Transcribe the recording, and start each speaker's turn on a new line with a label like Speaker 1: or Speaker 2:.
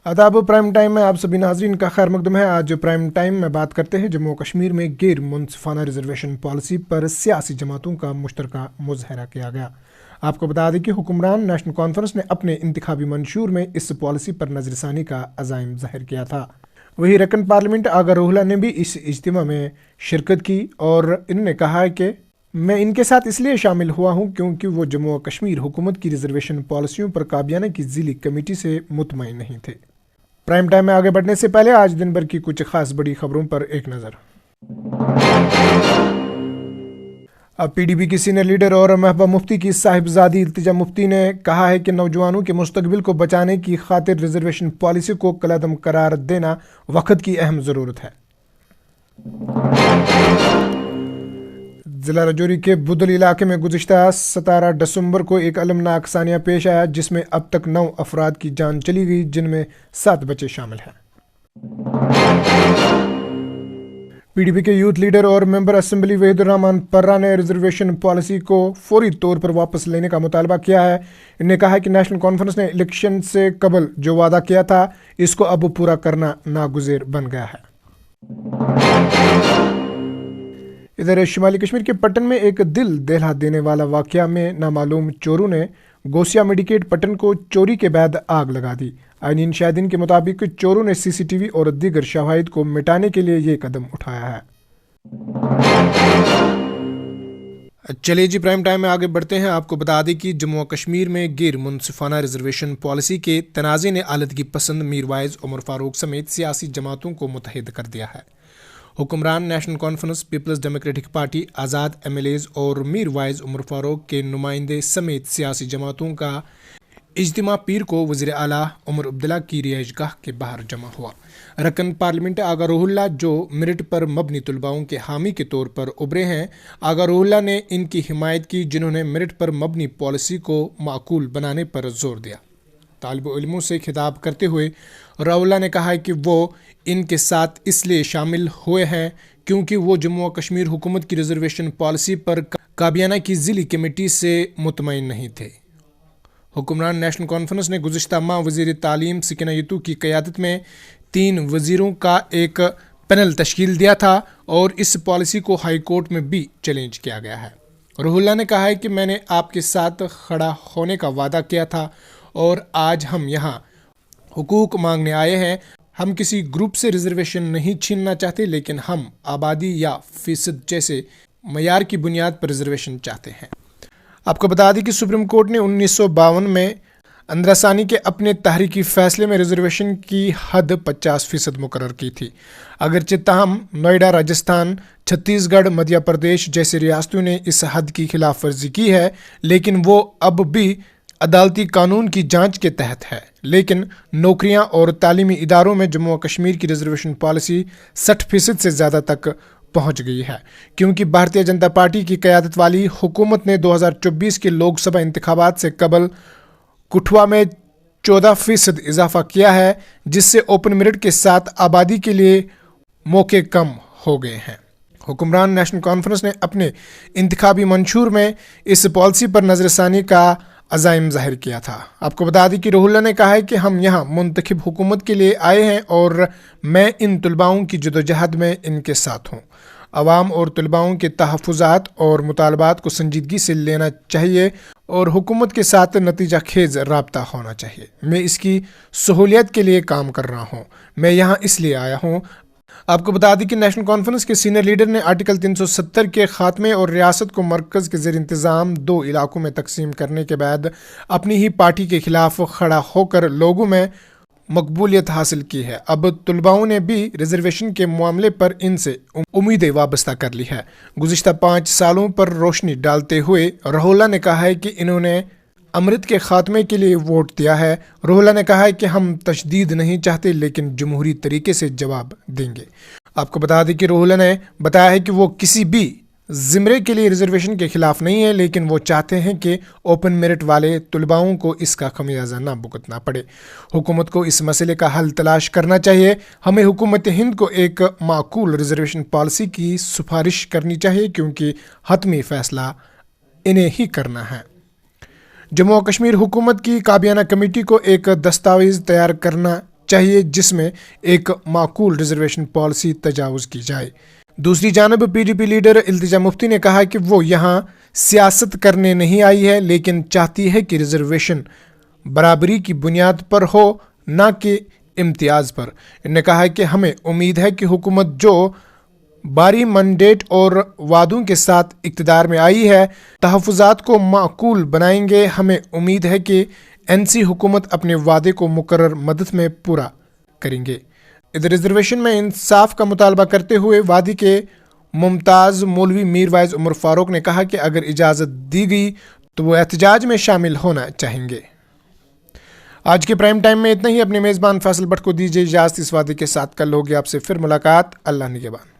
Speaker 1: आदाब prime time में आप सभी नाजरीन का खैर मकदम है। आज प्राइम टाइम में बात करते हैं जम्मू कश्मीर में गैर मुनसिफाना रिजर्वेशन पॉलिसी पर सियासी जमातों का मुश्तरका मुज़ाहरा किया गया। आपको बता दें कि हुक्मरान नेशनल कॉन्फ्रेंस ने अपने इंतखाबी मंशूर में इस पॉलिसी पर नजरसानी का अज़ाइम ज़ाहिर किया था। वहीं रकन पार्लियामेंट आगा रोहला ने भी इस इज्तिमा में शिरकत की और इन्होंने कहा है कि मैं इनके साथ इसलिए शामिल हुआ हूं क्योंकि वो जम्मू और कश्मीर हुकूमत की रिजर्वेशन पॉलिसियों पर काबियाना की ज़िली कमेटी से मुतमईन नहीं थे। प्राइम टाइम में आगे बढ़ने से पहले आज दिन भर की कुछ खास बड़ी खबरों पर एक नज़र। अब पीडीपी की सीनियर लीडर और महबूबा मुफ्ती की साहिबजादी इल्तिजा मुफ्ती ने कहा है कि नौजवानों के मुस्तकबिल को बचाने की खातिर रिजर्वेशन पॉलिसी को कलअदम करार देना वक्त की अहम ज़रूरत है। ज़िला राजौरी के बुदल इलाके में गुज़िश्ता 17 दिसंबर को एक अलमनाक सानिया पेश आया जिसमें अब तक 9 अफराद की जान चली गई, जिनमें 7 बच्चे शामिल हैं। पीडीपी के यूथ लीडर और मेंबर असेंबली वहीदुर रहमान पर्रा ने रिजर्वेशन पॉलिसी को फौरी तौर पर वापस लेने का मुतालबा किया है। इन्होंने कहा है कि नेशनल कॉन्फ्रेंस ने इलेक्शन से कबल जो वादा किया था इसको अब पूरा करना नागुज़ेर बन गया है। इधर शुमाली कश्मीर के पट्टन में एक दिल दहला देने वाला वाकया में नामालूम चोरों ने गोसिया मेडिकेट पट्टन को चोरी के बाद आग लगा दी। आईनीन शाहिदीन के मुताबिक चोरों ने सीसीटीवी और दीगर शवाहिद को मिटाने के लिए ये कदम उठाया है। चलिए जी, प्राइम टाइम में आगे बढ़ते हैं। आपको बता दें कि जम्मू कश्मीर में गैर मुनसिफाना रिजर्वेशन पॉलिसी के तनाज़े ने आलदगी पसंद मीर वाइज उमर फारूक समेत सियासी जमातों को मुतहद कर दिया है। हुक्मरान National Conference, Peoples Democratic Party, आज़ाद एमएलएज और मीर वाइज उमर फारूक के नुमाइंदे समेत सियासी जमातों का इज्तिमा पीर को वज़ीर आला उमर अब्दुल्ला की रिहाइशगाह के बाहर जमा हुआ। रकन पार्लियामेंट आगा रोहुल्ला, जो मेरिट पर मबनी तलबाओं के हामी के तौर पर उभरे हैं, आगा रोहुल्ला ने इनकी हिमायत की जिन्होंने मेरिट पर मबनी पॉलिसी को माकूल बनाने पर जोर दिया। तालिब इल्मों से खिताब करते हुए रोहुल्ला ने कहा है कि वो इनके साथ इसलिए शामिल हुए हैं क्योंकि वो जम्मू और कश्मीर हुकूमत की रिजर्वेशन पॉलिसी पर काबियाना की ज़िली कमेटी से मुतमईन नहीं थे। हुक्मरान नेशनल कॉन्फ्रेंस ने गुज़िश्ता माह वज़ीर तालीम सकीना यतू की क़यादत में 3 वज़ीरों का एक पैनल तश्कील दिया था और इस पॉलिसी को हाई कोर्ट में भी चैलेंज किया गया है। रोहुल्ला ने कहा है कि मैंने आपके साथ खड़ा होने का वादा किया था और आज हम यहाँ हुकूक मांगने आए हैं। हम किसी ग्रुप से रिजर्वेशन नहीं छीनना चाहते, लेकिन हम आबादी या फीसद जैसे मयार की बुनियाद पर रिजर्वेशन चाहते हैं। आपको बता दें कि सुप्रीम कोर्ट ने 1952 में अंदरासानी के अपने तहरीकी फैसले में रिजर्वेशन की हद 50% मुकर्रर की थी। अगरचे ताहम नोएडा, राजस्थान, छत्तीसगढ़, मध्य प्रदेश जैसे रियासतों ने इस हद की खिलाफ वर्जी की है, लेकिन वो अब भी अदालती कानून की जांच के तहत है। लेकिन नौकरियां और तालीमी इदारों में जम्मू और कश्मीर की रिजर्वेशन पॉलिसी 60% से ज़्यादा तक पहुंच गई है, क्योंकि भारतीय जनता पार्टी की क़यादत वाली हुकूमत ने 2024 के लोकसभा इंतखाबात से कबल कुठवा में 14% इजाफा किया है, जिससे ओपन मेरिट के साथ आबादी के लिए मौके कम हो गए हैं। हुक्मरान नेशनल कॉन्फ्रेंस ने अपने इंतखाबी मंशूर में इस पॉलिसी पर नजरसानी का अज़ाइम ज़ाहिर किया था। आपको बता दें कि रोहुल्ला ने कहा है कि हम यहाँ मुंतखब हुकूमत के लिए आए हैं और मैं इन तलबाओं की जदोजहद में इनके साथ हूँ। अवाम और तलबाओं के तहफ़्फ़ुज़ात और मुतालबात को संजीदगी से लेना चाहिए और हुकूमत के साथ नतीजा खेज़ राब्ता होना चाहिए। मैं इसकी सहूलियत के लिए काम कर रहा हूँ। मैं यहाँ इसलिए आया हूँ। आपको बता दें कि नेशनल कॉन्फ्रेंस के सीनियर लीडर ने आर्टिकल 370 के खात्मे और रियासत को मरकज़ के ज़ेर इंतज़ाम 2 इलाकों में तकसीम करने के बाद अपनी ही पार्टी के खिलाफ खड़ा होकर लोगों में मकबूलियत हासिल की है। अब तलबाओं ने भी रिजर्वेशन के मामले पर इनसे उम्मीदें वाबस्ता कर ली है। गुज़िश्ता 5 सालों पर रोशनी डालते हुए रोहुल्ला ने कहा है कि इन्होंने अमृत के खात्मे के लिए वोट दिया है। रोहुल्ला ने कहा है कि हम तशदीद नहीं चाहते, लेकिन जमहूरी तरीके से जवाब देंगे। आपको बता दें कि रोहुल्ला ने बताया है कि वो किसी भी ज़िमरे के लिए रिजर्वेशन के खिलाफ नहीं है, लेकिन वो चाहते हैं कि ओपन मेरिट वाले तलबाओं को इसका खमियाजा ना भुगतना पड़े। हुकूमत को इस मसले का हल तलाश करना चाहिए। हमें हुकूमत हिंद को एक माकूल रिजर्वेशन पॉलिसी की सिफारिश करनी चाहिए, क्योंकि हतमी फ़ैसला इन्हें ही करना है। जम्मू और कश्मीर हुकूमत की काबियाना कमेटी को एक दस्तावेज़ तैयार करना چاہیے جس میں ایک معقول ریزرویشن پالیسی تجاوز کی جائے۔ دوسری جانب PDP لیڈر التجا مفتی نے کہا کہ وہ یہاں سیاست کرنے نہیں آئی ہے، لیکن چاہتی ہے کہ ریزرویشن برابری کی بنیاد پر ہو، نہ کہ امتیاز پر۔ انہوں نے کہا کہ ہمیں امید ہے کہ حکومت جو باری مینڈیٹ اور وعدوں کے ساتھ اقتدار میں آئی ہے، تحفظات کو معقول بنائیں گے۔ ہمیں امید ہے کہ NC حکومت اپنے وعدے کو مقرر مدت میں پورا کریں گے۔ ادھر ریزرویشن میں انصاف کا مطالبہ کرتے ہوئے وادی کے ممتاز مولوی میر وائز عمر فاروق نے کہا کہ اگر اجازت دی گئی تو وہ احتجاج میں شامل ہونا چاہیں گے۔ آج کے پرائم ٹائم میں اتنا ہی۔ اپنے میزبان فیصل بٹ کو دیجیے اجازت۔ اس وعدے کے ساتھ کل ہوگی آپ سے پھر ملاقات۔ اللہ نگہبان۔